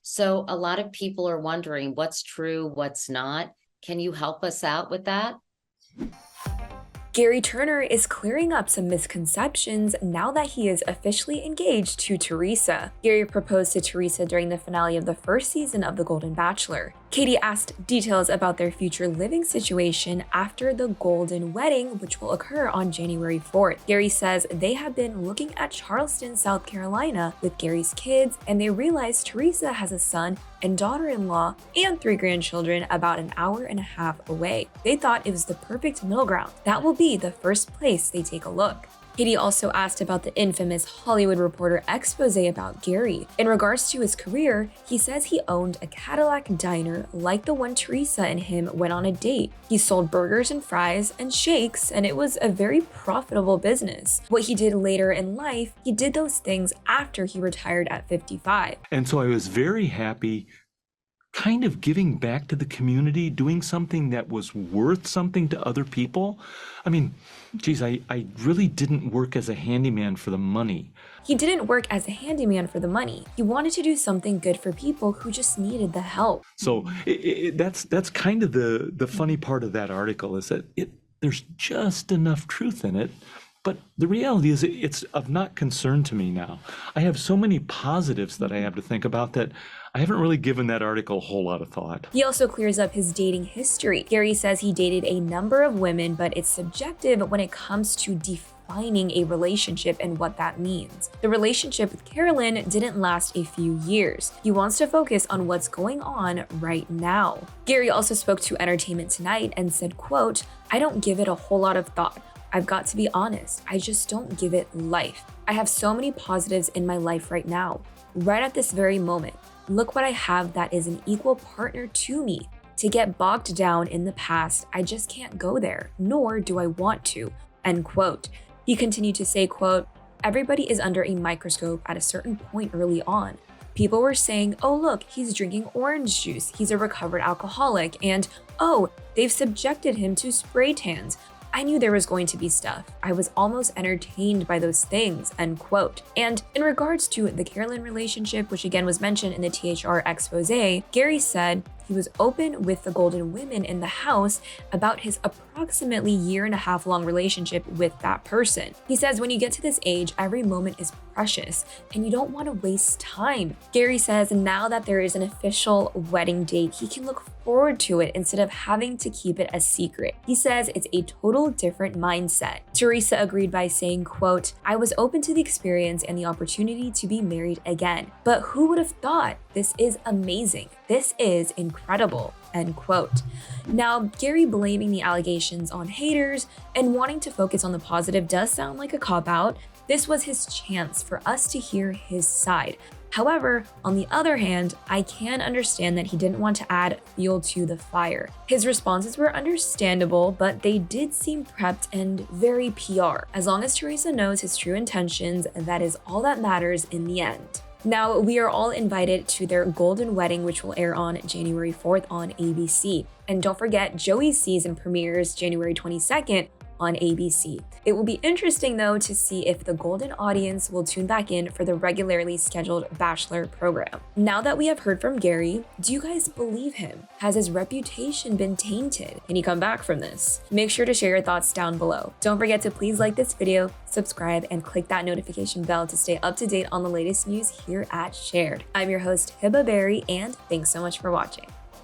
So a lot of people are wondering what's true, what's not. Can you help us out with that? Gary Turner is clearing up some misconceptions now that he is officially engaged to Teresa. Gary proposed to Teresa during the finale of the first season of The Golden Bachelor. Katie asked details about their future living situation after the Golden Wedding, which will occur on January 4th. Gary says they have been looking at Charleston, South Carolina with Gary's kids, and they realized Teresa has a son and daughter-in-law and 3 grandchildren about an hour and a half away. They thought it was the perfect middle ground. That will be the first place they take a look. Katie also asked about the infamous Hollywood Reporter expose about Gary. In regards to his career, he says he owned a Cadillac diner like the one Teresa and him went on a date. He sold burgers and fries and shakes, and it was a very profitable business. What he did later in life, he did those things after he retired at 55. And so I was very happy kind of giving back to the community, doing something that was worth something to other people. I mean, geez, I really didn't work as a handyman for the money. He didn't work as a handyman for the money. He wanted to do something good for people who just needed the help. So that's kind of the funny part of that article is that there's just enough truth in it. But the reality is it's of not concern to me now. I have so many positives that I have to think about that I haven't really given that article a whole lot of thought. He also clears up his dating history. Gary says he dated a number of women, but it's subjective when it comes to defining a relationship and what that means. The relationship with Carolyn didn't last a few years. He wants to focus on what's going on right now. Gary also spoke to Entertainment Tonight and said, quote, "I don't give it a whole lot of thought. I've got to be honest, I just don't give it life. I have so many positives in my life right now, right at this very moment. Look what I have that is an equal partner to me. To get bogged down in the past, I just can't go there, nor do I want to," end quote. He continued to say, quote, "Everybody is under a microscope at a certain point early on. People were saying, oh look, he's drinking orange juice, he's a recovered alcoholic, and oh, they've subjected him to spray tans. I knew there was going to be stuff. I was almost entertained by those things," end quote. And in regards to the Carolyn relationship, which again was mentioned in the THR expose, Gary said he was open with the Golden women in the house about his approximately year-and-a-half long relationship with that person. He says when you get to this age, every moment is precious and you don't want to waste time. Gary says now that there is an official wedding date, he can look forward to it instead of having to keep it a secret. He says it's a total different mindset. Teresa agreed by saying, quote, "I was open to the experience and the opportunity to be married again. But who would have thought? This is amazing. This is incredible," end quote. Now, Gary blaming the allegations on haters and wanting to focus on the positive does sound like a cop-out. This was his chance for us to hear his side. However, on the other hand, I can understand that he didn't want to add fuel to the fire. His responses were understandable, but they did seem prepped and very PR. As long as Teresa knows his true intentions, that is all that matters in the end. Now, we are all invited to their Golden Wedding, which will air on January 4th on ABC. And don't forget, Joey's season premieres January 22nd on ABC. It will be interesting though to see if the Golden audience will tune back in for the regularly scheduled Bachelor program. Now that we have heard from Gary, do you guys believe him? Has his reputation been tainted? Can he come back from this? Make sure to share your thoughts down below. Don't forget to please like this video, subscribe, and click that notification bell to stay up to date on the latest news here at Shared. I'm your host, Hiba Berry, and thanks so much for watching.